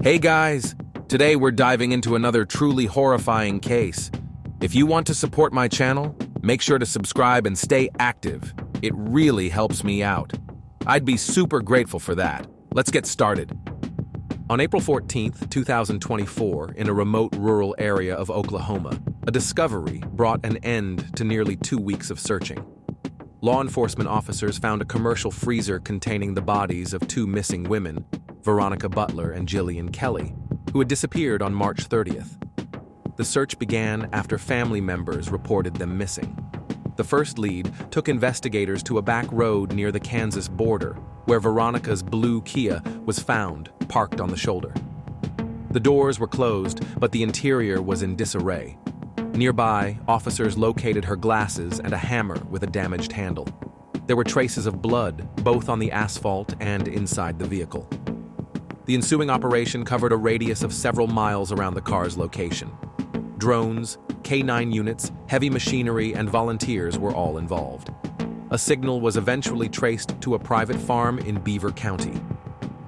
Hey guys! Today we're diving into another truly horrifying case. If you want to support my channel, make sure to subscribe and stay active. It really helps me out. I'd be super grateful for that. Let's get started. On April 14th, 2024, in a remote rural area of Oklahoma, a discovery brought an end to nearly 2 weeks of searching. Law enforcement officers found a commercial freezer containing the bodies of 2 missing women, Veronica Butler and Jillian Kelly, who had disappeared on March 30th. The search began after family members reported them missing. The first lead took investigators to a back road near the Kansas border, where Veronica's blue Kia was found, parked on the shoulder. The doors were closed, but the interior was in disarray. Nearby, officers located her glasses and a hammer with a damaged handle. There were traces of blood, both on the asphalt and inside the vehicle. The ensuing operation covered a radius of several miles around the car's location. Drones, K-9 units, heavy machinery, and volunteers were all involved. A signal was eventually traced to a private farm in Beaver County.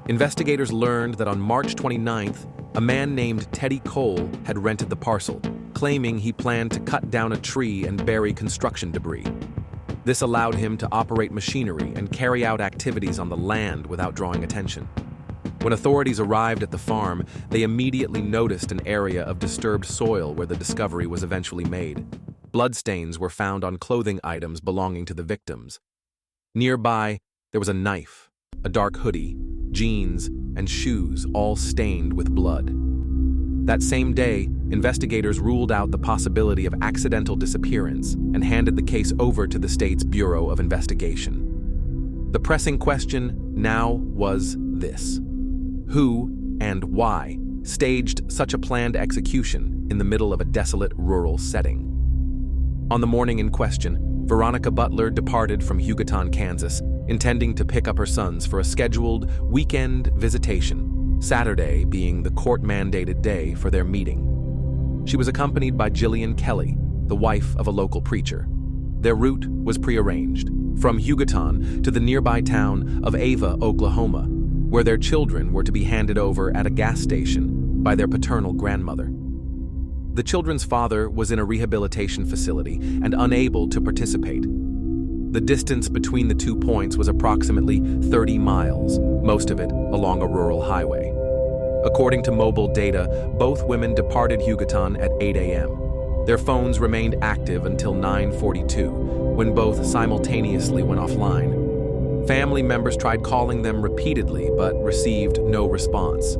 Investigators learned that on March 29th, a man named Teddy Cole had rented the parcel, claiming he planned to cut down a tree and bury construction debris. This allowed him to operate machinery and carry out activities on the land without drawing attention. When authorities arrived at the farm, they immediately noticed an area of disturbed soil where the discovery was eventually made. Bloodstains were found on clothing items belonging to the victims. Nearby, there was a knife, a dark hoodie, jeans, and shoes, all stained with blood. That same day, investigators ruled out the possibility of accidental disappearance and handed the case over to the state's Bureau of Investigation. The pressing question now was this: who and why staged such a planned execution in the middle of a desolate rural setting? On the morning in question, Veronica Butler departed from Hugoton, Kansas, intending to pick up her sons for a scheduled weekend visitation, Saturday being the court-mandated day for their meeting. She was accompanied by Jillian Kelly, the wife of a local preacher. Their route was prearranged, from Hugoton to the nearby town of Ava, Oklahoma, where their children were to be handed over at a gas station by their paternal grandmother. The children's father was in a rehabilitation facility and unable to participate. The distance between the 2 points was approximately 30 miles, most of it along a rural highway. According to mobile data, both women departed Hugoton at 8 a.m. Their phones remained active until 9:42, when both simultaneously went offline. Family members tried calling them repeatedly but received no response.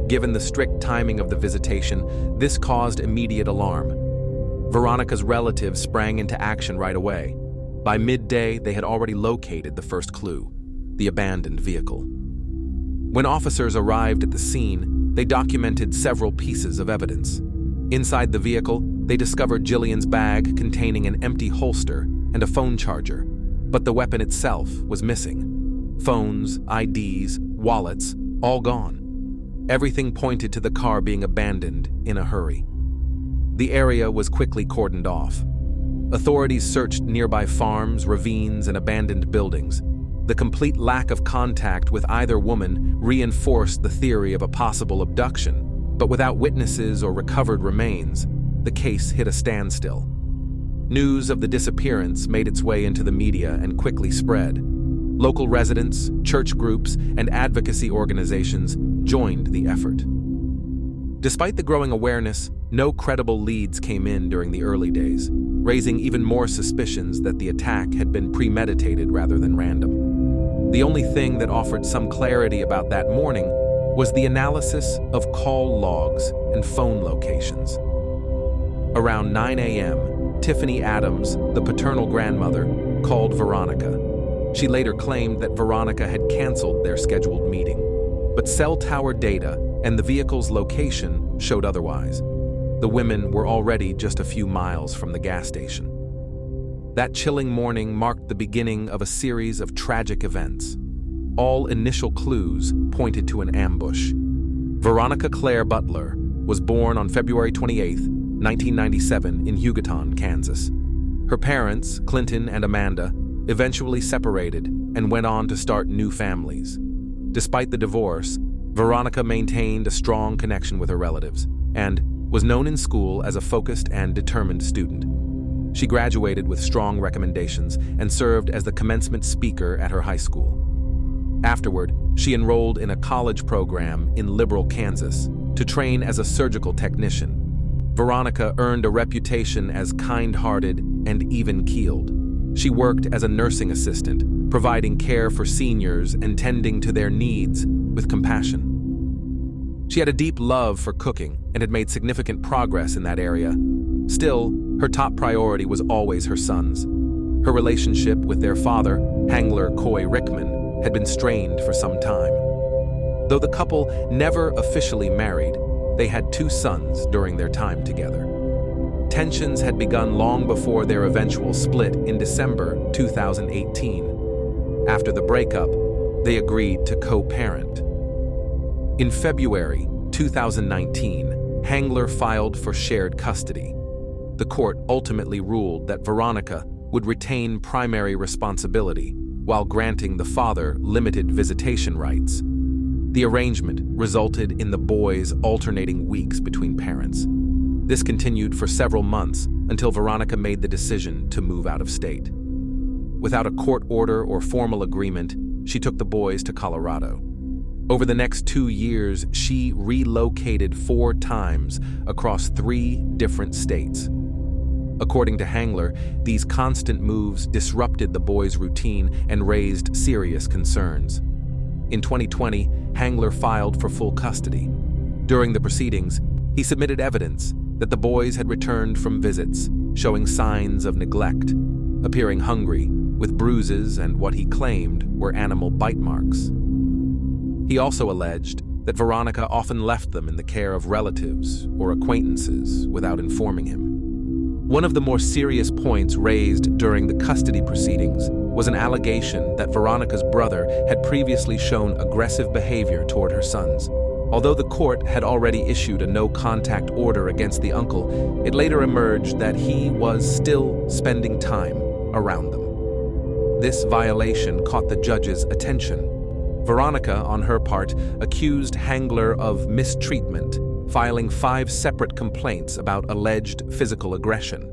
Given the strict timing of the visitation, this caused immediate alarm. Veronica's relatives sprang into action right away. By midday, they had already located the first clue: the abandoned vehicle. When officers arrived at the scene, they documented several pieces of evidence. Inside the vehicle, they discovered Jillian's bag containing an empty holster and a phone charger, but the weapon itself was missing. Phones, IDs, wallets, all gone. Everything pointed to the car being abandoned in a hurry. The area was quickly cordoned off. Authorities searched nearby farms, ravines, and abandoned buildings. The complete lack of contact with either woman reinforced the theory of a possible abduction, but without witnesses or recovered remains, the case hit a standstill. News of the disappearance made its way into the media and quickly spread. Local residents, church groups, and advocacy organizations joined the effort. Despite the growing awareness, no credible leads came in during the early days, raising even more suspicions that the attack had been premeditated rather than random. The only thing that offered some clarity about that morning was the analysis of call logs and phone locations. Around 9 a.m., Tiffany Adams, the paternal grandmother, called Veronica. She later claimed that Veronica had canceled their scheduled meeting, but cell tower data and the vehicle's location showed otherwise. The women were already just a few miles from the gas station. That chilling morning marked the beginning of a series of tragic events. All initial clues pointed to an ambush. Veronica Claire Butler was born on February 28, 1997, in Hugoton, Kansas. Her parents, Clinton and Amanda, eventually separated and went on to start new families. Despite the divorce, Veronica maintained a strong connection with her relatives and was known in school as a focused and determined student. She graduated with strong recommendations and served as the commencement speaker at her high school. Afterward, she enrolled in a college program in Liberal, Kansas, to train as a surgical technician. Veronica earned a reputation as kind-hearted and even-keeled. She worked as a nursing assistant, providing care for seniors and tending to their needs with compassion. She had a deep love for cooking and had made significant progress in that area. Still, her top priority was always her sons. Her relationship with their father, Hangler Coy Rickman, had been strained for some time. Though the couple never officially married, they had 2 sons during their time together. Tensions had begun long before their eventual split in December 2018. After the breakup, they agreed to co-parent. In February 2019, Hangler filed for shared custody. The court ultimately ruled that Veronica would retain primary responsibility while granting the father limited visitation rights. The arrangement resulted in the boys alternating weeks between parents. This continued for several months until Veronica made the decision to move out of state. Without a court order or formal agreement, she took the boys to Colorado. Over the next 2 years, she relocated 4 times across 3 different states. According to Hangler, these constant moves disrupted the boys' routine and raised serious concerns. In 2020, Hangler filed for full custody. During the proceedings, he submitted evidence that the boys had returned from visits, showing signs of neglect, appearing hungry, with bruises and what he claimed were animal bite marks. He also alleged that Veronica often left them in the care of relatives or acquaintances without informing him. One of the more serious points raised during the custody proceedings was an allegation that Veronica's brother had previously shown aggressive behavior toward her sons. Although the court had already issued a no-contact order against the uncle, it later emerged that he was still spending time around them. This violation caught the judge's attention. Veronica, on her part, accused Hangler of mistreatment, filing 5 separate complaints about alleged physical aggression.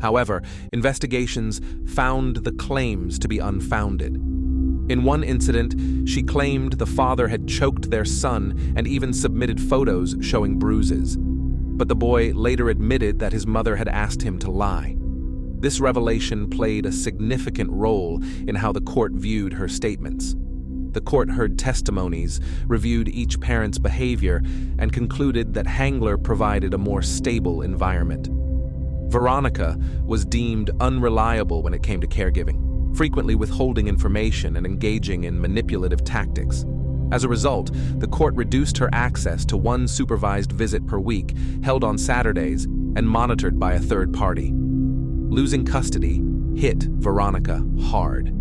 However, investigations found the claims to be unfounded. In one incident, she claimed the father had choked their son and even submitted photos showing bruises. But the boy later admitted that his mother had asked him to lie. This revelation played a significant role in how the court viewed her statements. The court heard testimonies, reviewed each parent's behavior, and concluded that Hangler provided a more stable environment. Veronica was deemed unreliable when it came to caregiving, frequently withholding information and engaging in manipulative tactics. As a result, the court reduced her access to 1 supervised visit per week, held on Saturdays, and monitored by a third party. Losing custody hit Veronica hard.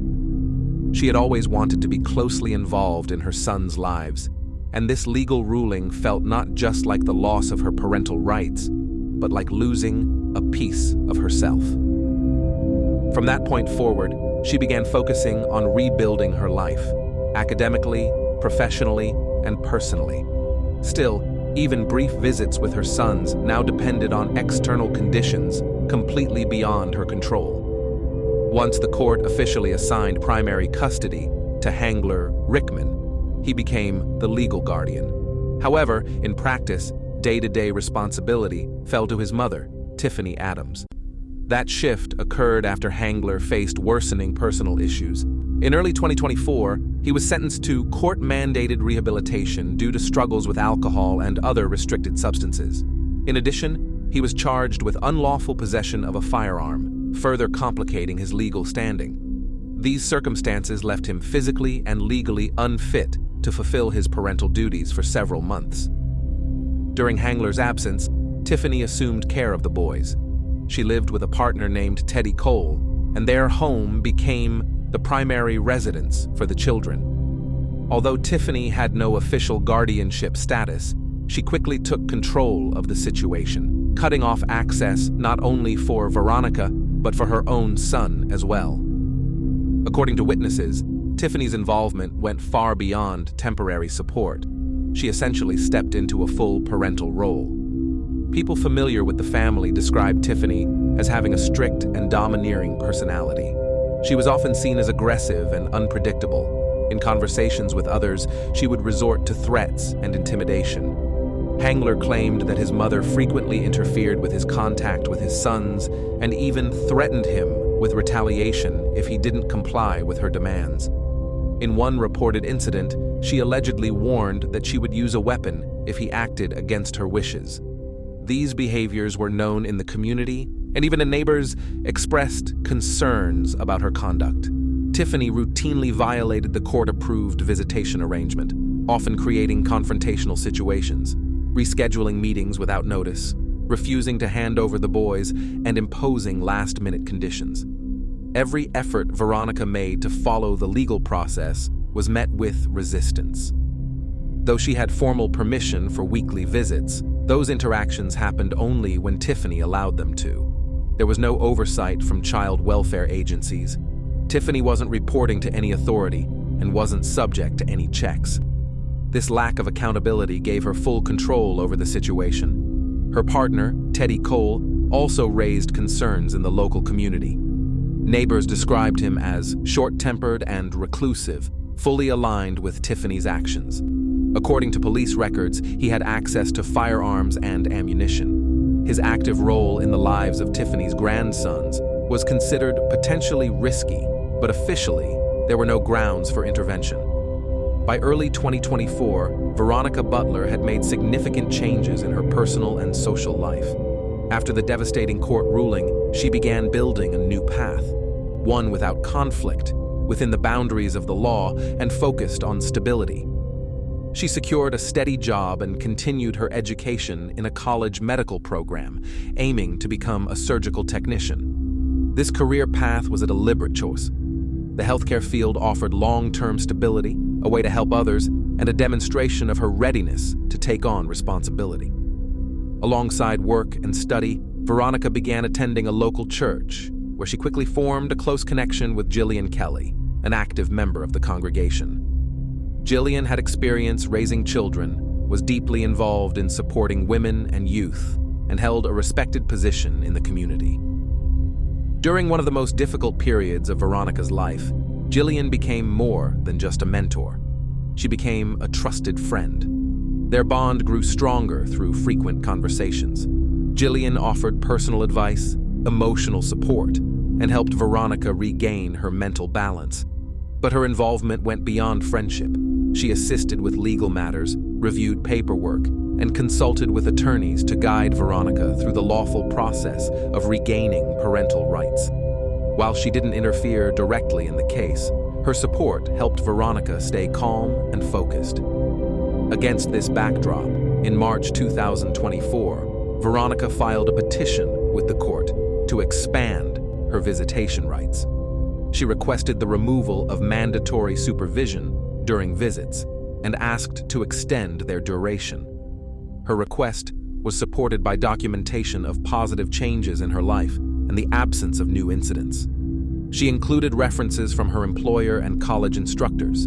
She had always wanted to be closely involved in her sons' lives, and this legal ruling felt not just like the loss of her parental rights, but like losing a piece of herself. From that point forward, she began focusing on rebuilding her life, academically, professionally, and personally. Still, even brief visits with her sons now depended on external conditions completely beyond her control. Once the court officially assigned primary custody to Hangler Rickman, he became the legal guardian. However, in practice, day-to-day responsibility fell to his mother, Tiffany Adams. That shift occurred after Hangler faced worsening personal issues. In early 2024, he was sentenced to court-mandated rehabilitation due to struggles with alcohol and other restricted substances. In addition, he was charged with unlawful possession of a firearm, further complicating his legal standing. These circumstances left him physically and legally unfit to fulfill his parental duties for several months. During Hangler's absence, Tiffany assumed care of the boys. She lived with a partner named Teddy Cole, and their home became the primary residence for the children. Although Tiffany had no official guardianship status, she quickly took control of the situation, cutting off access not only for Veronica, but for her own son as well. According to witnesses, Tiffany's involvement went far beyond temporary support. She essentially stepped into a full parental role. People familiar with the family described Tiffany as having a strict and domineering personality. She was often seen as aggressive and unpredictable. In conversations with others, she would resort to threats and intimidation. Hangler claimed that his mother frequently interfered with his contact with his sons and even threatened him with retaliation if he didn't comply with her demands. In one reported incident, she allegedly warned that she would use a weapon if he acted against her wishes. These behaviors were known in the community, and even the neighbors expressed concerns about her conduct. Tiffany routinely violated the court-approved visitation arrangement, often creating confrontational situations, rescheduling meetings without notice, refusing to hand over the boys, and imposing last-minute conditions. Every effort Veronica made to follow the legal process was met with resistance. Though she had formal permission for weekly visits, those interactions happened only when Tiffany allowed them to. There was no oversight from child welfare agencies. Tiffany wasn't reporting to any authority and wasn't subject to any checks. This lack of accountability gave her full control over the situation. Her partner, Teddy Cole, also raised concerns in the local community. Neighbors described him as short-tempered and reclusive, fully aligned with Tiffany's actions. According to police records, he had access to firearms and ammunition. His active role in the lives of Tiffany's grandsons was considered potentially risky, but officially, there were no grounds for intervention. By early 2024, Veronica Butler had made significant changes in her personal and social life. After the devastating court ruling, she began building a new path, one without conflict, within the boundaries of the law, and focused on stability. She secured a steady job and continued her education in a college medical program, aiming to become a surgical technician. This career path was a deliberate choice. The healthcare field offered long-term stability, a way to help others, and a demonstration of her readiness to take on responsibility. Alongside work and study, Veronica began attending a local church, where she quickly formed a close connection with Jillian Kelly, an active member of the congregation. Jillian had experience raising children, was deeply involved in supporting women and youth, and held a respected position in the community. During one of the most difficult periods of Veronica's life, Jillian became more than just a mentor. She became a trusted friend. Their bond grew stronger through frequent conversations. Jillian offered personal advice, emotional support, and helped Veronica regain her mental balance. But her involvement went beyond friendship. She assisted with legal matters, reviewed paperwork, and consulted with attorneys to guide Veronica through the lawful process of regaining parental rights. While she didn't interfere directly in the case, her support helped Veronica stay calm and focused. Against this backdrop, in March 2024, Veronica filed a petition with the court to expand her visitation rights. She requested the removal of mandatory supervision during visits and asked to extend their duration. Her request was supported by documentation of positive changes in her life and the absence of new incidents. She included references from her employer and college instructors.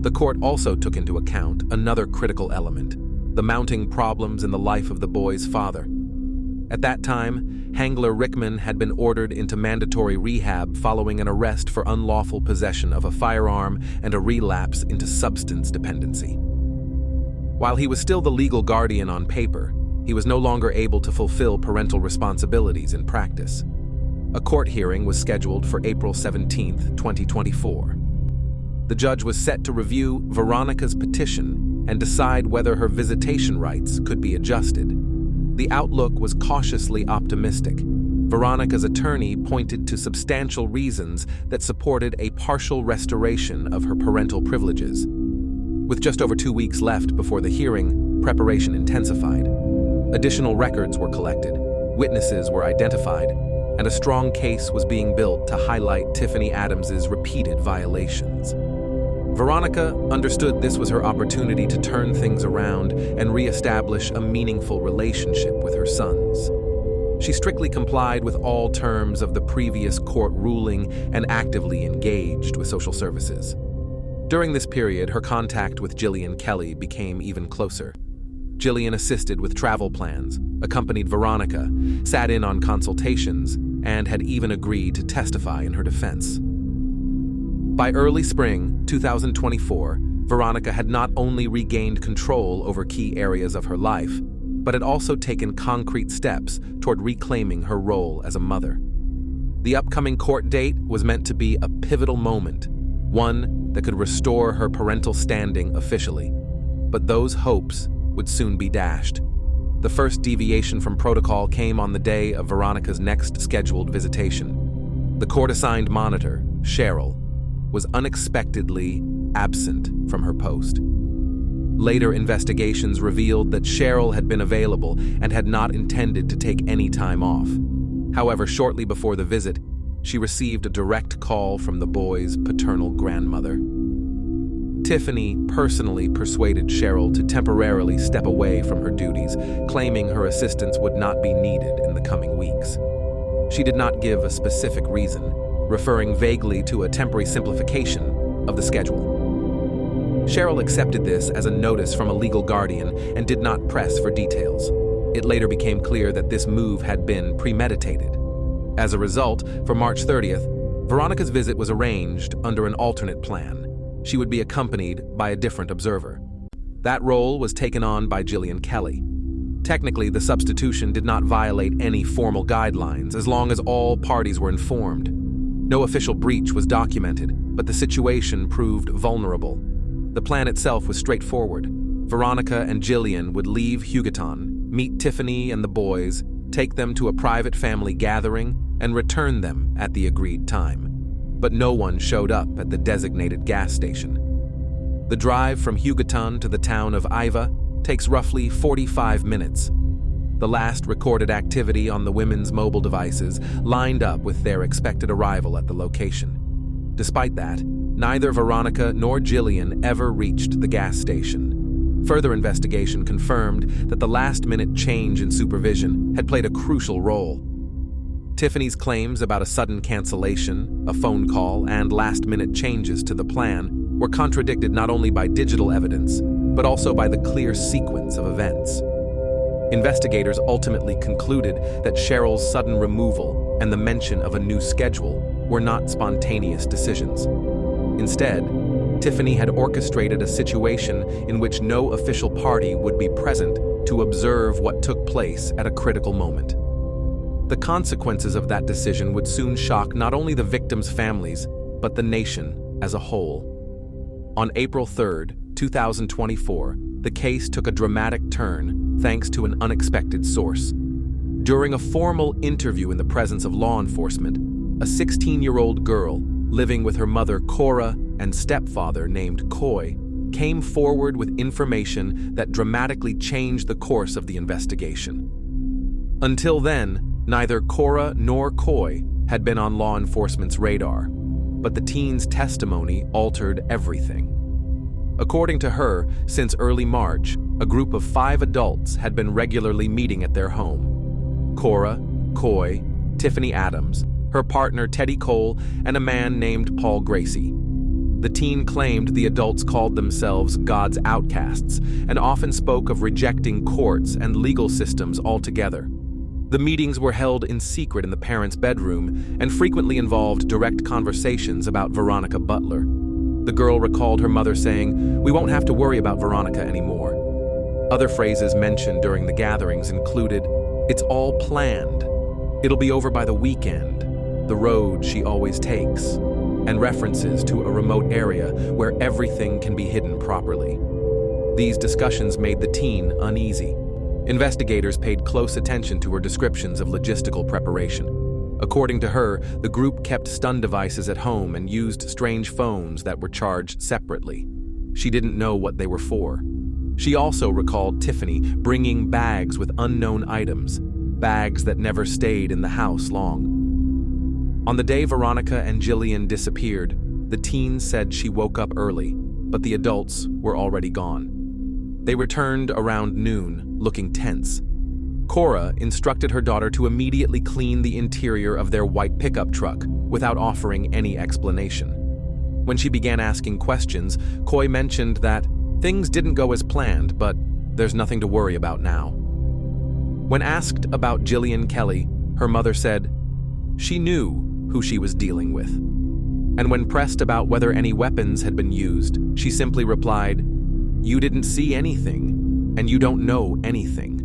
The court also took into account another critical element, the mounting problems in the life of the boy's father. At that time, Hangler Rickman had been ordered into mandatory rehab following an arrest for unlawful possession of a firearm and a relapse into substance dependency. While he was still the legal guardian on paper, he was no longer able to fulfill parental responsibilities in practice. A court hearing was scheduled for April 17, 2024. The judge was set to review Veronica's petition and decide whether her visitation rights could be adjusted. The outlook was cautiously optimistic. Veronica's attorney pointed to substantial reasons that supported a partial restoration of her parental privileges. With just over 2 weeks left before the hearing, preparation intensified. Additional records were collected, witnesses were identified, and a strong case was being built to highlight Tiffany Adams's repeated violations. Veronica understood this was her opportunity to turn things around and reestablish a meaningful relationship with her sons. She strictly complied with all terms of the previous court ruling and actively engaged with social services. During this period, her contact with Gillian Kelly became even closer. Gillian assisted with travel plans, accompanied Veronica, sat in on consultations, and had even agreed to testify in her defense. By early spring 2024, Veronica had not only regained control over key areas of her life, but had also taken concrete steps toward reclaiming her role as a mother. The upcoming court date was meant to be a pivotal moment, one that could restore her parental standing officially. But those hopes would soon be dashed. The first deviation from protocol came on the day of Veronica's next scheduled visitation. The court-assigned monitor, Cheryl, was unexpectedly absent from her post. Later investigations revealed that Cheryl had been available and had not intended to take any time off. However, shortly before the visit, she received a direct call from the boy's paternal grandmother. Tiffany personally persuaded Cheryl to temporarily step away from her duties, claiming her assistance would not be needed in the coming weeks. She did not give a specific reason, referring vaguely to a temporary simplification of the schedule. Cheryl accepted this as a notice from a legal guardian and did not press for details. It later became clear that this move had been premeditated. As a result, for March 30th, Veronica's visit was arranged under an alternate plan. She would be accompanied by a different observer. That role was taken on by Gillian Kelly. Technically, the substitution did not violate any formal guidelines as long as all parties were informed. No official breach was documented, but the situation proved vulnerable. The plan itself was straightforward. Veronica and Gillian would leave Hugoton, meet Tiffany and the boys, take them to a private family gathering, and return them at the agreed time. But no one showed up at the designated gas station. The drive from Hugoton to the town of Iva takes roughly 45 minutes. The last recorded activity on the women's mobile devices lined up with their expected arrival at the location. Despite that, neither Veronica nor Gillian ever reached the gas station. Further investigation confirmed that the last-minute change in supervision had played a crucial role. Tiffany's claims about a sudden cancellation, a phone call, and last-minute changes to the plan were contradicted not only by digital evidence, but also by the clear sequence of events. Investigators ultimately concluded that Cheryl's sudden removal and the mention of a new schedule were not spontaneous decisions. Instead, Tiffany had orchestrated a situation in which no official party would be present to observe what took place at a critical moment. The consequences of that decision would soon shock not only the victims' families, but the nation as a whole. On April 3, 2024, the case took a dramatic turn thanks to an unexpected source. During a formal interview in the presence of law enforcement, a 16-year-old girl living with her mother Cora and stepfather named Coy came forward with information that dramatically changed the course of the investigation. Until then, neither Cora nor Coy had been on law enforcement's radar, but the teen's testimony altered everything. According to her, since early March, a group of 5 adults had been regularly meeting at their home. Cora, Coy, Tiffany Adams, her partner Teddy Cole, and a man named Paul Gracie. The teen claimed the adults called themselves God's outcasts and often spoke of rejecting courts and legal systems altogether. The meetings were held in secret in the parents' bedroom and frequently involved direct conversations about Veronica Butler. The girl recalled her mother saying, "We won't have to worry about Veronica anymore." Other phrases mentioned during the gatherings included, "It's all planned," "It'll be over by the weekend," "The road she always takes," and references to a remote area where everything can be hidden properly. These discussions made the teen uneasy. Investigators paid close attention to her descriptions of logistical preparation. According to her, the group kept stun devices at home and used strange phones that were charged separately. She didn't know what they were for. She also recalled Tiffany bringing bags with unknown items, bags that never stayed in the house long. On the day Veronica and Gillian disappeared, the teen said she woke up early, but the adults were already gone. They returned around noon, looking tense. Cora instructed her daughter to immediately clean the interior of their white pickup truck without offering any explanation. When she began asking questions, Coy mentioned that things didn't go as planned, but there's nothing to worry about now. When asked about Jillian Kelly, her mother said she knew who she was dealing with. And when pressed about whether any weapons had been used, she simply replied, "You didn't see anything, and you don't know anything."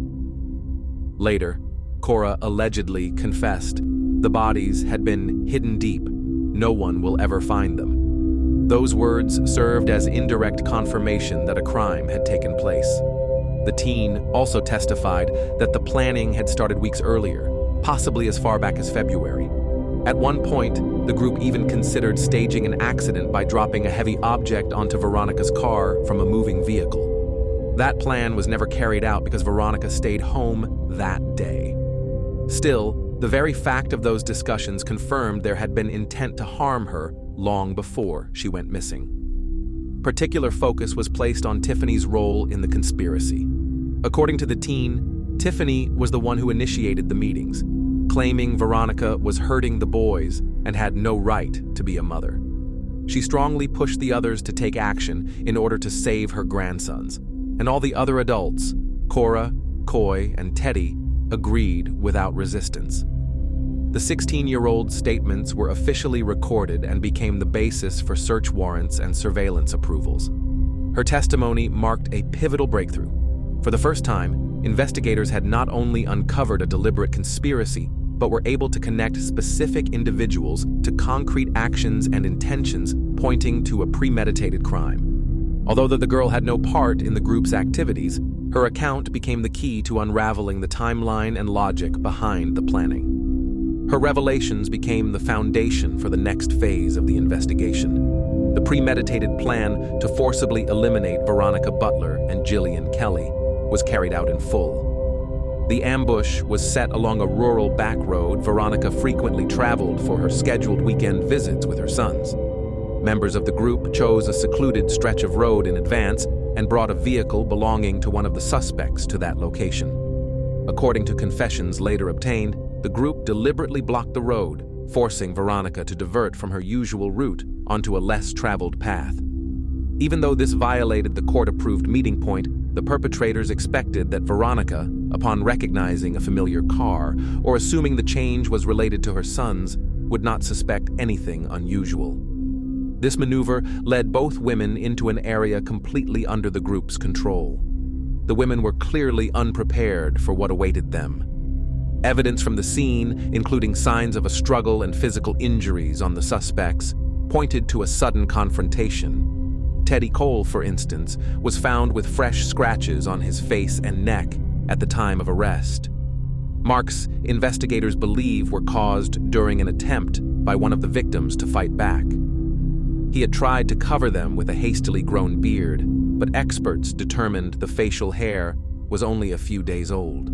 Later, Cora allegedly confessed the bodies had been hidden deep. No one will ever find them. Those words served as indirect confirmation that a crime had taken place. The teen also testified that the planning had started weeks earlier, possibly as far back as February. At one point, the group even considered staging an accident by dropping a heavy object onto Veronica's car from a moving vehicle. That plan was never carried out because Veronica stayed home that day. Still, the very fact of those discussions confirmed there had been intent to harm her long before she went missing. Particular focus was placed on Tiffany's role in the conspiracy. According to the teen, Tiffany was the one who initiated the meetings, claiming Veronica was hurting the boys and had no right to be a mother. She strongly pushed the others to take action in order to save her grandsons, and all the other adults, Cora, Coy, and Teddy, agreed without resistance. The 16-year-old's statements were officially recorded and became the basis for search warrants and surveillance approvals. Her testimony marked a pivotal breakthrough. For the first time, investigators had not only uncovered a deliberate conspiracy, but were able to connect specific individuals to concrete actions and intentions pointing to a premeditated crime. Although the girl had no part in the group's activities, her account became the key to unraveling the timeline and logic behind the planning. Her revelations became the foundation for the next phase of the investigation. The premeditated plan to forcibly eliminate Veronica Butler and Jillian Kelly was carried out in full. The ambush was set along a rural back road Veronica frequently traveled for her scheduled weekend visits with her sons. Members of the group chose a secluded stretch of road in advance and brought a vehicle belonging to one of the suspects to that location. According to confessions later obtained, the group deliberately blocked the road, forcing Veronica to divert from her usual route onto a less traveled path. Even though this violated the court-approved meeting point, the perpetrators expected that Veronica, upon recognizing a familiar car or assuming the change was related to her sons, would not suspect anything unusual. This maneuver led both women into an area completely under the group's control. The women were clearly unprepared for what awaited them. Evidence from the scene, including signs of a struggle and physical injuries on the suspects, pointed to a sudden confrontation. Teddy Cole, for instance, was found with fresh scratches on his face and neck at the time of arrest. Marks investigators believe were caused during an attempt by one of the victims to fight back. He had tried to cover them with a hastily grown beard, but experts determined the facial hair was only a few days old.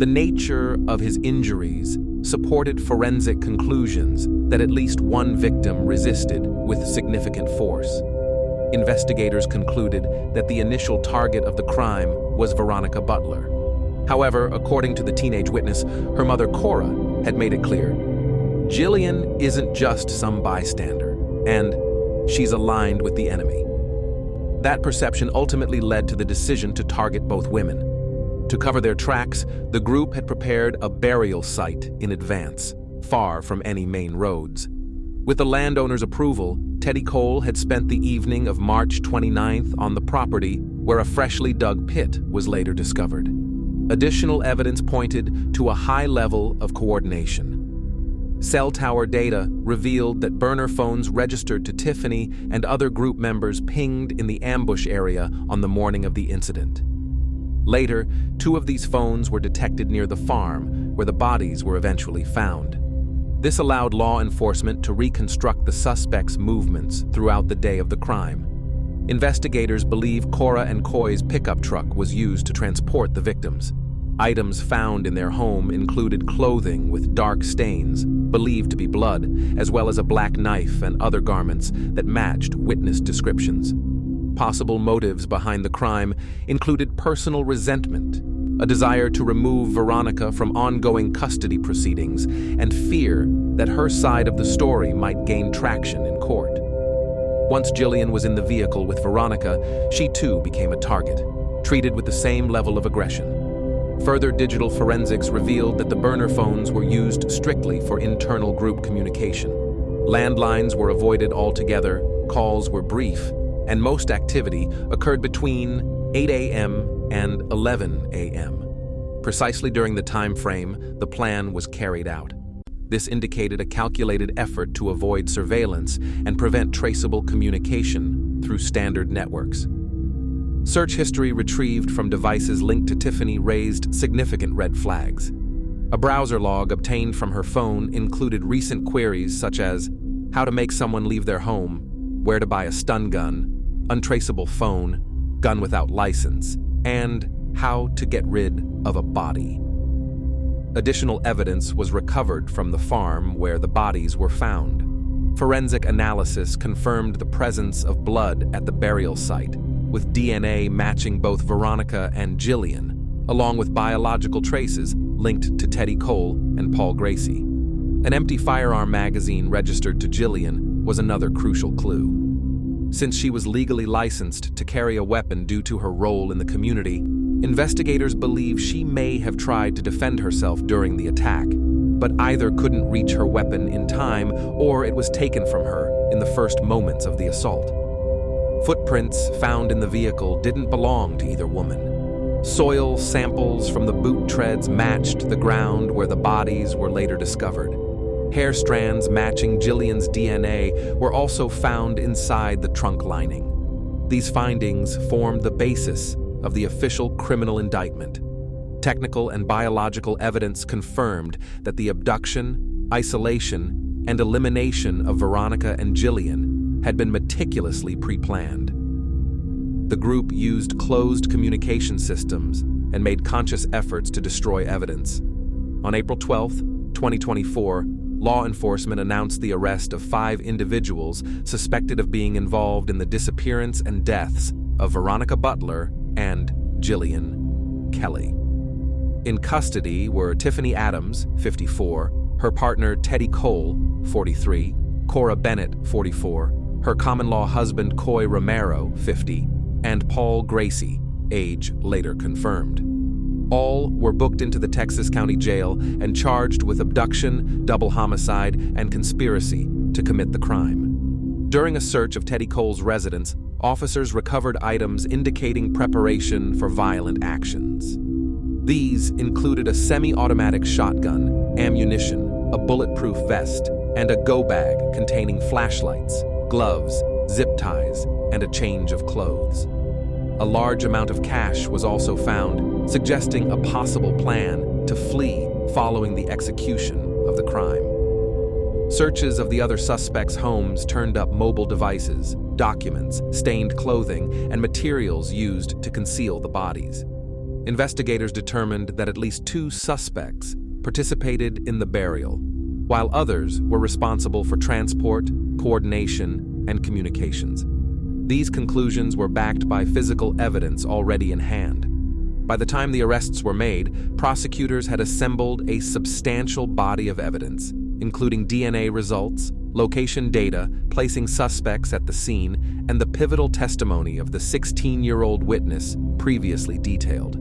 The nature of his injuries supported forensic conclusions that at least one victim resisted with significant force. Investigators concluded that the initial target of the crime was Veronica Butler. However, according to the teenage witness, her mother Cora had made it clear, Jillian isn't just some bystander, and she's aligned with the enemy. That perception ultimately led to the decision to target both women. To cover their tracks, the group had prepared a burial site in advance, far from any main roads. With the landowner's approval, Teddy Cole had spent the evening of March 29th on the property where a freshly dug pit was later discovered. Additional evidence pointed to a high level of coordination. Cell tower data revealed that burner phones registered to Tiffany and other group members pinged in the ambush area on the morning of the incident. Later, 2 of these phones were detected near the farm, where the bodies were eventually found. This allowed law enforcement to reconstruct the suspects' movements throughout the day of the crime. Investigators believe Cora and Coy's pickup truck was used to transport the victims. Items found in their home included clothing with dark stains, believed to be blood, as well as a black knife and other garments that matched witness descriptions. Possible motives behind the crime included personal resentment, a desire to remove Veronica from ongoing custody proceedings, and fear that her side of the story might gain traction in court. Once Jillian was in the vehicle with Veronica, she too became a target, treated with the same level of aggression. Further digital forensics revealed that the burner phones were used strictly for internal group communication. Landlines were avoided altogether, calls were brief, and most activity occurred between 8 a.m. and 11 a.m. Precisely during the time frame the plan was carried out. This indicated a calculated effort to avoid surveillance and prevent traceable communication through standard networks. Search history retrieved from devices linked to Tiffany raised significant red flags. A browser log obtained from her phone included recent queries such as how to make someone leave their home, where to buy a stun gun, untraceable phone, gun without license, and how to get rid of a body. Additional evidence was recovered from the farm where the bodies were found. Forensic analysis confirmed the presence of blood at the burial site, with DNA matching both Veronica and Jillian, along with biological traces linked to Teddy Cole and Paul Gracie. An empty firearm magazine registered to Jillian was another crucial clue. Since she was legally licensed to carry a weapon due to her role in the community, investigators believe she may have tried to defend herself during the attack, but either couldn't reach her weapon in time or it was taken from her in the first moments of the assault. Footprints found in the vehicle didn't belong to either woman. Soil samples from the boot treads matched the ground where the bodies were later discovered. Hair strands matching Jillian's DNA were also found inside the trunk lining. These findings formed the basis of the official criminal indictment. Technical and biological evidence confirmed that the abduction, isolation, and elimination of Veronica and Jillian had been meticulously pre-planned. The group used closed communication systems and made conscious efforts to destroy evidence. On April 12, 2024, law enforcement announced the arrest of 5 individuals suspected of being involved in the disappearance and deaths of Veronica Butler and Jillian Kelly. In custody were Tiffany Adams, 54, her partner Teddy Cole, 43, Cora Bennett, 44, her common-law husband Coy Romero, 50, and Paul Gracie, age later confirmed. All were booked into the Texas County Jail and charged with abduction, double homicide, and conspiracy to commit the crime. During a search of Teddy Cole's residence, officers recovered items indicating preparation for violent actions. These included a semi-automatic shotgun, ammunition, a bulletproof vest, and a go bag containing flashlights, gloves, zip ties, and a change of clothes. A large amount of cash was also found, suggesting a possible plan to flee following the execution of the crime. Searches of the other suspects' homes turned up mobile devices, documents, stained clothing, and materials used to conceal the bodies. Investigators determined that at least 2 suspects participated in the burial, while others were responsible for transport, coordination, and communications. These conclusions were backed by physical evidence already in hand. By the time the arrests were made, prosecutors had assembled a substantial body of evidence, including DNA results, location data, placing suspects at the scene, and the pivotal testimony of the 16-year-old witness previously detailed.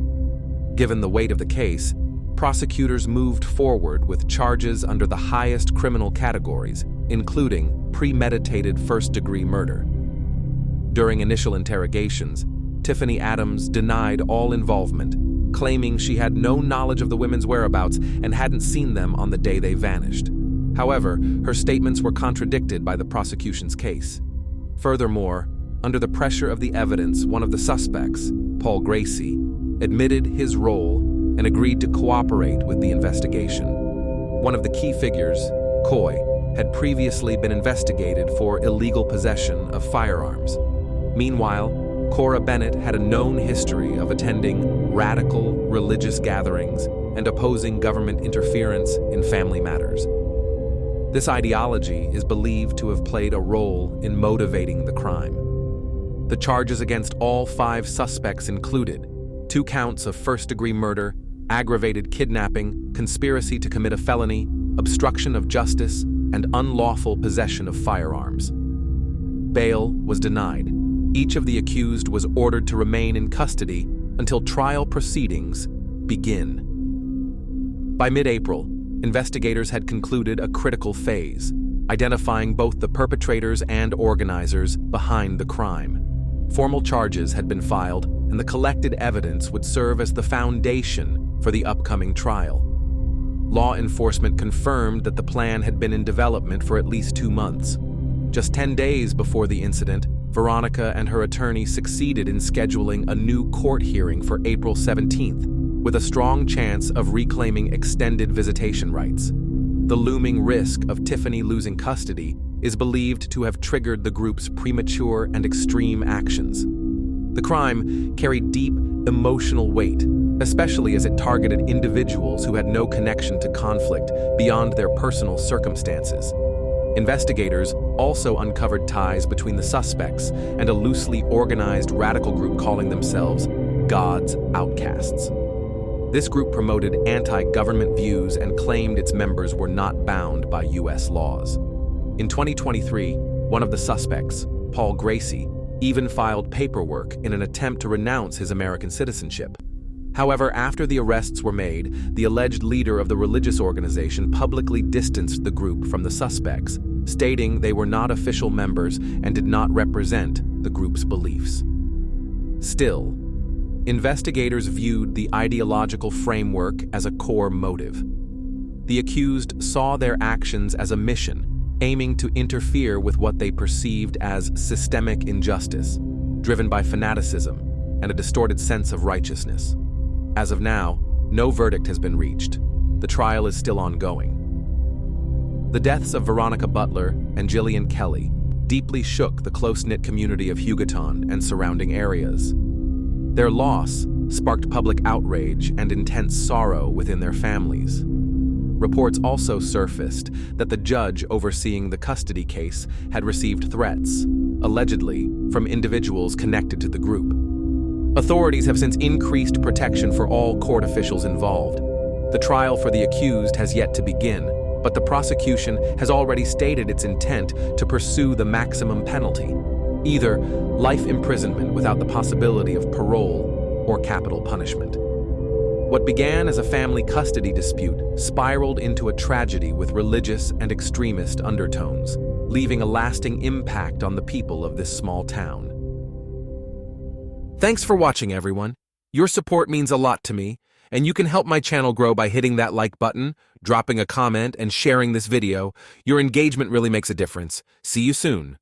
Given the weight of the case, prosecutors moved forward with charges under the highest criminal categories, including premeditated first-degree murder. During initial interrogations, Tiffany Adams denied all involvement, claiming she had no knowledge of the women's whereabouts and hadn't seen them on the day they vanished. However, her statements were contradicted by the prosecution's case. Furthermore, under the pressure of the evidence, one of the suspects, Paul Gracie, admitted his role and agreed to cooperate with the investigation. One of the key figures, Coy, had previously been investigated for illegal possession of firearms. Meanwhile, Cora Bennett had a known history of attending radical religious gatherings and opposing government interference in family matters. This ideology is believed to have played a role in motivating the crime. The charges against all 5 suspects included 2 counts of first-degree murder, aggravated kidnapping, conspiracy to commit a felony, obstruction of justice, and unlawful possession of firearms. Bail was denied. Each of the accused was ordered to remain in custody until trial proceedings begin. By mid-April, investigators had concluded a critical phase, identifying both the perpetrators and organizers behind the crime. Formal charges had been filed, and the collected evidence would serve as the foundation for the upcoming trial. Law enforcement confirmed that the plan had been in development for at least 2 months. Just 10 days before the incident, Veronica and her attorney succeeded in scheduling a new court hearing for April 17th, with a strong chance of reclaiming extended visitation rights. The looming risk of Tiffany losing custody is believed to have triggered the group's premature and extreme actions. The crime carried deep emotional weight, especially as it targeted individuals who had no connection to conflict beyond their personal circumstances. Investigators also uncovered ties between the suspects and a loosely organized radical group calling themselves God's Outcasts. This group promoted anti-government views and claimed its members were not bound by U.S. laws. In 2023, one of the suspects, Paul Gracie, even filed paperwork in an attempt to renounce his American citizenship. However, after the arrests were made, the alleged leader of the religious organization publicly distanced the group from the suspects, stating they were not official members and did not represent the group's beliefs. Still, investigators viewed the ideological framework as a core motive. The accused saw their actions as a mission, aiming to interfere with what they perceived as systemic injustice, driven by fanaticism and a distorted sense of righteousness. As of now, no verdict has been reached. The trial is still ongoing. The deaths of Veronica Butler and Jillian Kelly deeply shook the close-knit community of Hugoton and surrounding areas. Their loss sparked public outrage and intense sorrow within their families. Reports also surfaced that the judge overseeing the custody case had received threats, allegedly from individuals connected to the group. Authorities have since increased protection for all court officials involved. The trial for the accused has yet to begin, but the prosecution has already stated its intent to pursue the maximum penalty, either life imprisonment without the possibility of parole or capital punishment. What began as a family custody dispute spiraled into a tragedy with religious and extremist undertones, leaving a lasting impact on the people of this small town. Thanks for watching, everyone. Your support means a lot to me, and you can help my channel grow by hitting that like button, dropping a comment, and sharing this video. Your engagement really makes a difference. See you soon.